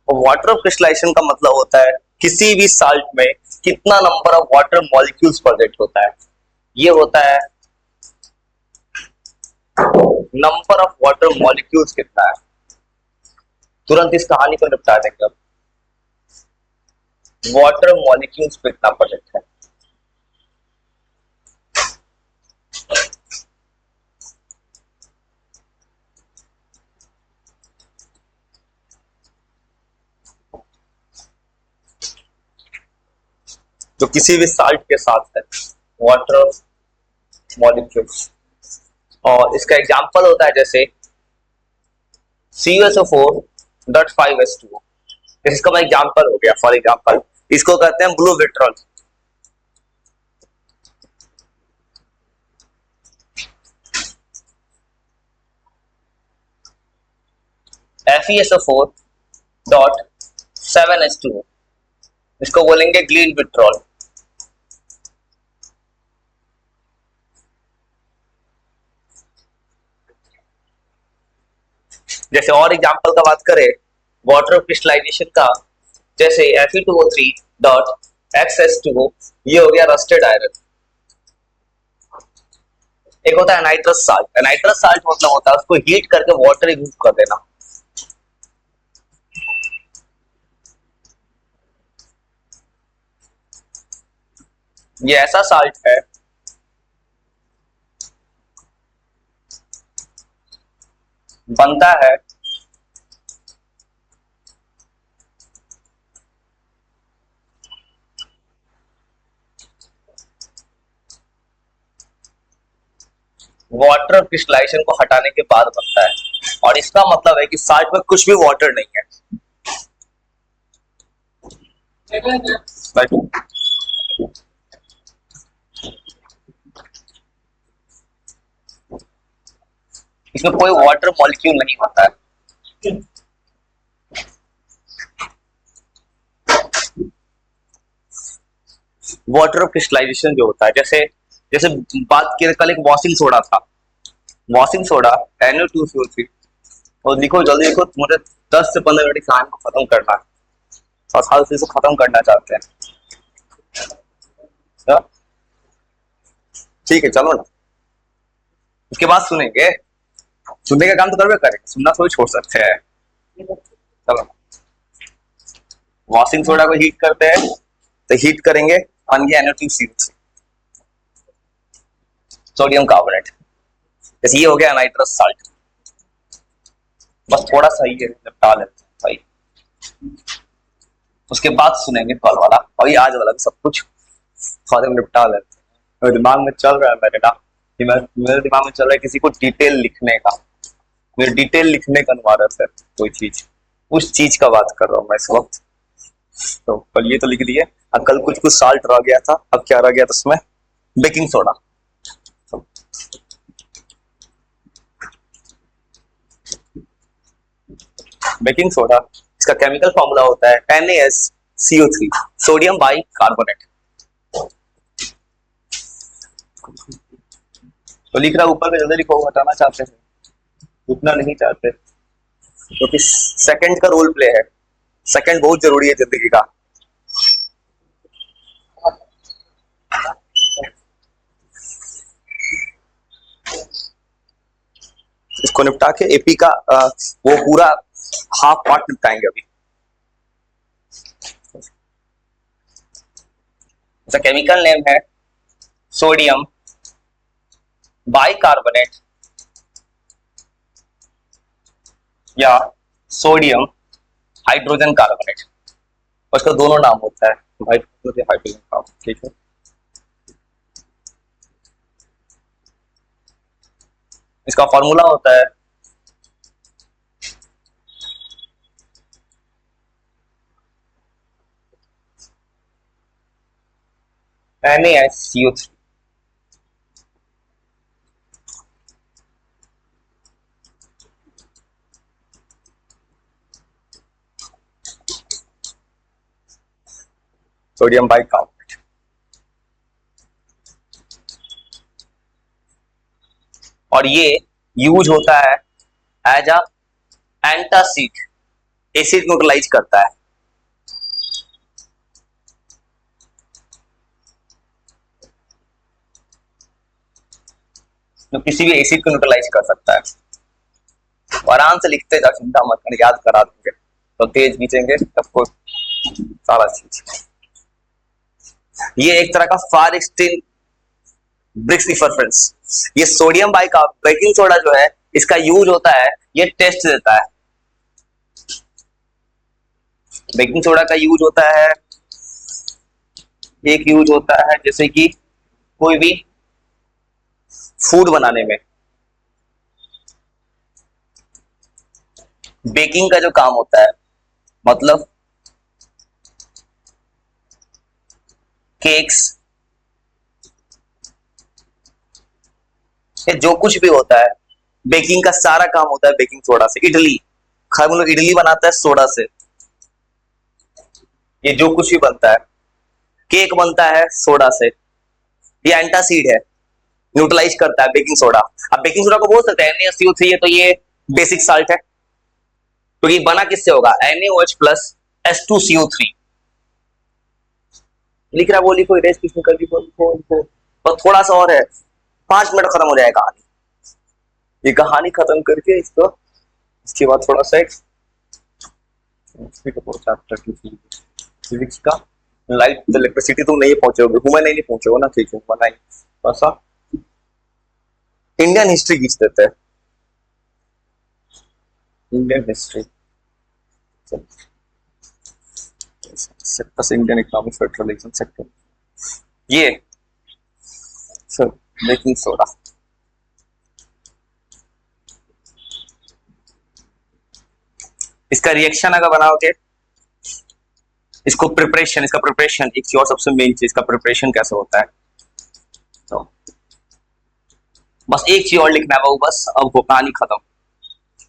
Water crystallisation का मतलब होता है किसी भी साल्ट में कितना number of water molecules present होता है। ये होता है नंबर ऑफ वाटर मॉलिक्यूल्स कितना है। तुरंत इस कहानी को निपटा देंगे। अब वाटर मॉलिक्यूल्स पे कितना प्रेजेंट है। जो किसी भी साल्ट के साथ है वाटर मॉलिक्यूल्स। और इसका एग्जांपल होता है जैसे CuSO4.5H2O। इसका मैं एग्जांपल हो गया। फॉर एग्जांपल इसको कहते हैं ब्लू विट्रॉल। FeSO4.7H2O इसको बोलेंगे ग्रीन विट्रॉल। जैसे और एग्जांपल का बात करें वाटर क्रिस्टलाइजेशन का, जैसे Fe2O3.XH2O ये हो गया रस्टेड आयरन। एक होता है नाइट्रस साल्ट। नाइट्रस साल्ट मतलब होता है उसको हीट करके वाटर रिमूव कर देना। ये ऐसा साल्ट है बनता है वाटर क्रिस्टलाइजेशन को हटाने के बाद बनता है। और इसका मतलब है कि साल्ट में कुछ भी वाटर नहीं है। इसमें कोई वाटर मॉलिक्यूल नहीं होता है। वाटर क्रिस्टलाइजेशन जो होता है, जैसे जैसे बात की कल एक वॉशिंग सोडा था। Washing soda NO2CO3। और लिखो जल्दी लिखो, मुझे 10 से 15 मिनट की कहानी को खत्म करना है और साल से इसको खत्म करना चाहते हैं। ठीक है चलो ना, उसके बाद सुनेंगे। सुनने का काम तो करवे करेंगे, सुनना थोड़ी छोड़ सकते हैं। चलो वॉशिंग सोडा को हीट करते हैं तो हीट करेंगे, बन गया NO2CO3 सोडियम कार्बोनेट। जैसे ये हो गया नाइट्रस साल्ट। बस थोड़ा सा ही है, निपटा लेते हैं भाई। उसके बाद सुनेंगे कल वाला और ये आज वाला भी सब कुछ खाते में निपटा लेते हैं। मेरे दिमाग में चल रहा है मेरे ना कि मेरे दिमाग में चल रहा है किसी को डिटेल लिखने का। मेरे डिटेल लिखने का अनुवाद है कोई चीज, उस चीज का बात कर रहा हूँ मैं इस वक्त। तो कल ये तो लिख दिए, अब कल कुछ कुछ साल्ट रह गया था। अब क्या रह गया था उसमें? Baking soda. बेकिंग सोडा इसका केमिकल फॉर्मूला होता है NaSCO3 सोडियम बाई कार्बोनेट। तो लिख रहा ऊपर पे, जल्दी लिखो। हटाना चाहते हैं, उतना नहीं चाहते क्योंकि सेकंड का रोल प्ले है। सेकंड बहुत जरूरी है जिंदगी का। इसको निपटा के एपी का वो पूरा हाफ पार्ट निपटाएंगे अभी। इसका केमिकल नेम है सोडियम बाइकार्बोनेट या सोडियम हाइड्रोजन कार्बोनेट। उसका दोनों नाम होता है, हाइड्रोजन कार्बोनेट। ठीक है, इसका फॉर्मूला होता है NaSCO3। Sodium bicarbonate. और ये यूज होता है as a antacid acid neutralise करता है। तो किसी भी एसिड को न्यूट्रलाइज कर सकता है। आराम से लिखते जाओ, चिंता मत करना, याद करा दूंगे। तो तेज खींचेंगे सबको सारा चीज। ये एक तरह का फार एक्सट्रीम ब्रिक्स इफरफ्रेंस। ये सोडियम बेकिंग सोडा जो है, इसका यूज होता है, ये टेस्ट देता है। बेकिंग सोडा का यूज होता है, एक यूज होता है जैसे कि कोई भी फूड बनाने में। बेकिंग का जो काम होता है, मतलब केक्स, ये जो कुछ भी होता है, बेकिंग का सारा काम होता है बेकिंग सोडा से। इडली, हम लोग इडली बनाता है सोडा से। ये जो कुछ भी बनता है, केक बनता है सोडा से। ये एंटासिड है, न्यूट्रलाइज करता है बेकिंग सोडा। अब बेकिंग सोडा को बोल सकते हैं NaCO3 है, तो ये बेसिक साल्ट है। तो ये बना किससे होगा? NaOH plus H2CO3। लिख रहा, वो लिखो, इरेज किसने कर दी, और थोड़ा सा और है, 5 मिनट खत्म हो जाएगा कहानी। ये कहानी खत्म करके इसके बाद थोड़ा सा चैप्टर की फिजिक्स का लाइट इलेक्ट्रिसिटी तुम नहीं पहुंचोगे, हुआ नहीं पहुंचोगे ना, ठीक है बनाई थोड़ा सा इंडियन हिस्ट्री खींच देते हैं। Indian history sector, Indian economic federalism sector. ये सर बेकिंग सोडा, इसका रिएक्शन अगर बनाओगे, इसको प्रिपरेशन, इसका प्रिपरेशन एक और सबसे मेन चीज, इसका प्रिपरेशन कैसे होता है। तो बस एक चीज और लिखना है वो, बस अब वो कहानी खत्म।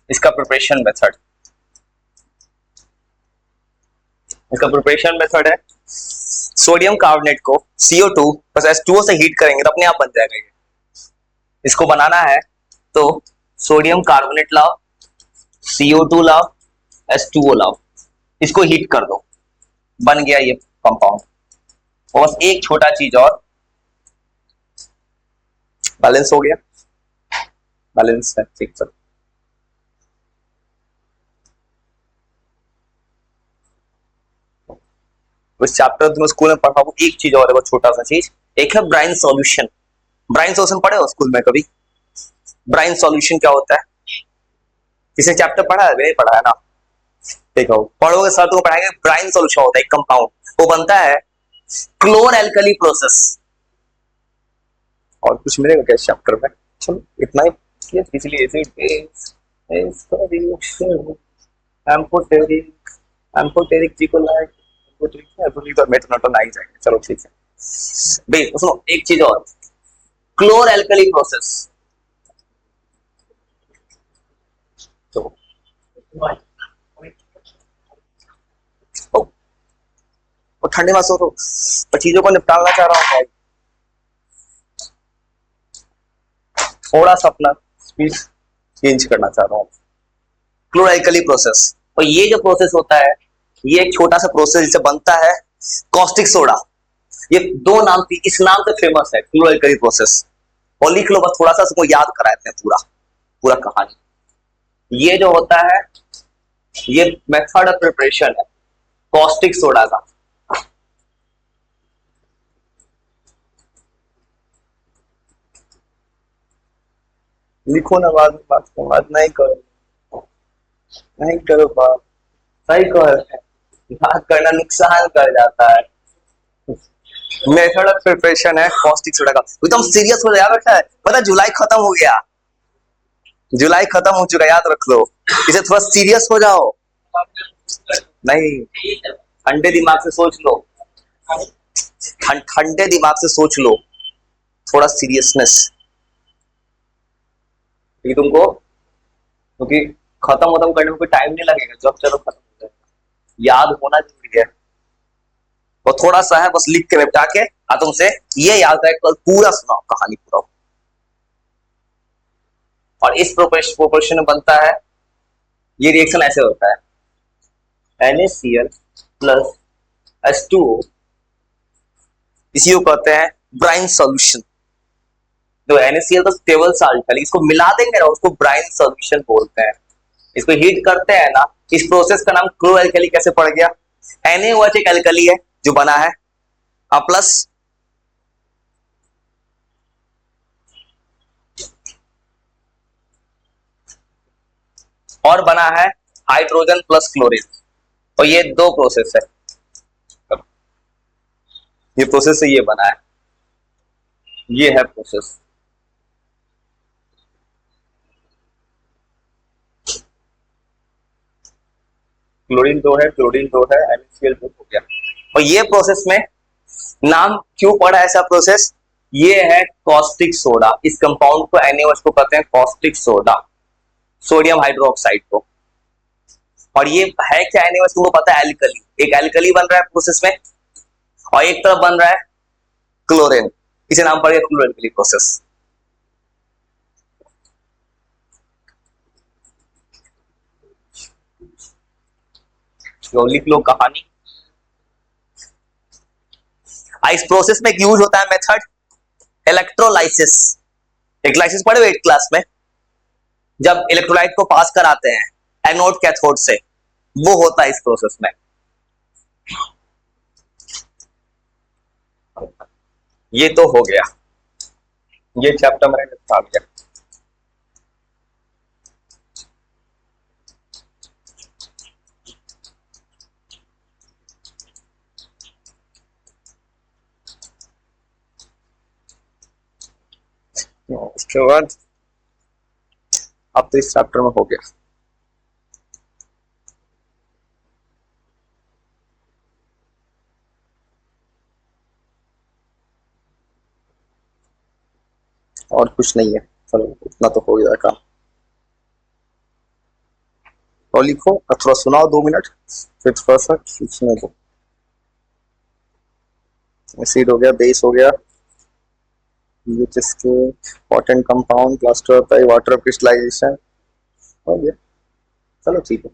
इसका प्रिपरेशन मेथड, इसका प्रिपरेशन मेथड है, सोडियम कार्बोनेट को CO2 बस H2O से हीट करेंगे तो अपने आप बन जाएगा। इसको बनाना है तो सोडियम कार्बोनेट लाओ, CO2 लाओ, H2O लाओ, इसको हीट कर दो, बन गया ये कंपाउंड। और बस एक छोटा चीज और, बैलेंस हो गया, बैलेंस है, ठीक सर। इस चैप्टर तुम्हें स्कूल में पढ़ा, वो एक चीज और है, वो छोटा सा चीज, एक है ब्राइन सॉल्यूशन। ब्राइन सॉल्यूशन पढ़े हो स्कूल में कभी? ब्राइन सॉल्यूशन क्या होता है? किसी चैप्टर पढ़ा है? नहीं पढ़ा है ना, ठीक है, पढ़ोगे सर तुमको पढ़ाएंगे। ब्राइन सॉल्यूशन होता है एक कंपाउंड, वो बनता है क्लोर एल्कली प्रोसेस। और कुछ मिलेगा क्या चैप्टर में? चलो इतना ही, इसलिए एम्फोटेरिक जीकोलाइट, मेटनोटोन आ ही जाएंगे। चलो ठीक है भाई, सुनो एक चीज और, क्लोर एल्कली प्रोसेस। तो और ठंडे में सो तो चीजों को निपटाना चाह रहा हूँ, थोड़ा सा अपना स्पीड चेंज करना चाह रहा हूँ। क्लोराइकली प्रोसेस, और ये जो प्रोसेस होता है, ये एक छोटा सा प्रोसेस जिससे बनता है कॉस्टिक सोडा। ये दो नाम थी, इस नाम से फेमस है क्लोराइकली प्रोसेस। और लिख लो बस, थोड़ा सा इसको याद कराते हैं पूरा पूरा कहानी। ये जो होता है, ये मेथड ऑफ प्रिपरेशन है कॉस्टिक सोडा का। लिखो ना, बाद में बात नहीं करो, नहीं करो बात, सही कहो, बात करना नुकसान कर जाता है। मेथड ऑफ प्रिपरेशन है कॉस्टिक सोडा का। एकदम सीरियस हो जाए बैठा है, पता जुलाई खत्म हो गया, जुलाई खत्म हो चुका, याद रख लो, इसे थोड़ा सीरियस हो जाओ। नहीं, ठंडे दिमाग से सोच लो, ठंडे दिमाग से सोच लो, थोड़ा सीरियसनेस, क्योंकि तुमको, क्योंकि खत्म करने में कोई टाइम नहीं लगेगा, जब चलो खत्म हो जाएगा। याद होना जरूरी है, और थोड़ा सा है बस लिख के निपटा के तुमसे ये याद है, कल पूरा सुनाओ कहानी पूरा। और इस प्रोपोर्शन में बनता है, ये रिएक्शन ऐसे होता है, NaCl प्लस H2O, इसी को कहते हैं ब्राइन सॉल्यूशन। तो NaCl तो स्टेबल साल्ट है, इसको मिला देंगे ना उसको ब्राइन सॉल्यूशन बोलते हैं। इसको हीट करते हैं ना, इस प्रोसेस का नाम क्लो एल्कली कैसे पड़ गया? NaOH एक एल्कली है जो बना है प्लस और बना है हाइड्रोजन प्लस क्लोरीन, और ये दो प्रोसेस है, ये प्रोसेस से ये बना है, ये है प्रोसेस। क्लोरीन दो है, क्लोरीन दो है, NaCl दो हो गया। और ये प्रोसेस में नाम क्यों पड़ा ऐसा प्रोसेस? ये है कॉस्टिक सोडा। इस कंपाउंड को NaOH को कहते हैं कॉस्टिक सोडा, सोडियम हाइड्रोक्साइड को। और ये है क्या NaOH? तुमको पता है एल्कली, एक एल्कली बन रहा है प्रोसेस में और एक तरफ बन रहा है क्लोरीन, इसे नाम पड़ गया क्लो एल्कली प्रोसेस। लिख लो कहानी। इस प्रोसेस में यूज होता है मेथड इलेक्ट्रोलाइसिस। इलेक्ट्रोलाइसिस पढ़े 8th क्लास में, जब इलेक्ट्रोलाइट को पास कराते हैं एनोड कैथोड से, वो होता है इस प्रोसेस में। ये तो हो गया, ये चैप्टर मैंने निपटा दिया। उसके बाद अब तो इस चैप्टर में हो गया। और कुछ नहीं है, चलो इतना तो हो गया काम। और लिखो, थोड़ा सुनाओ 2 मिनट, फिर थोड़ा सा खींचने दो। एसिड हो गया, बेस हो गया, ये जिसके इम्पोर्टेंट कंपाउंड, प्लास्टर होता है, वाटर क्रिस्टलाइजेशन हो गया। चलो ठीक है।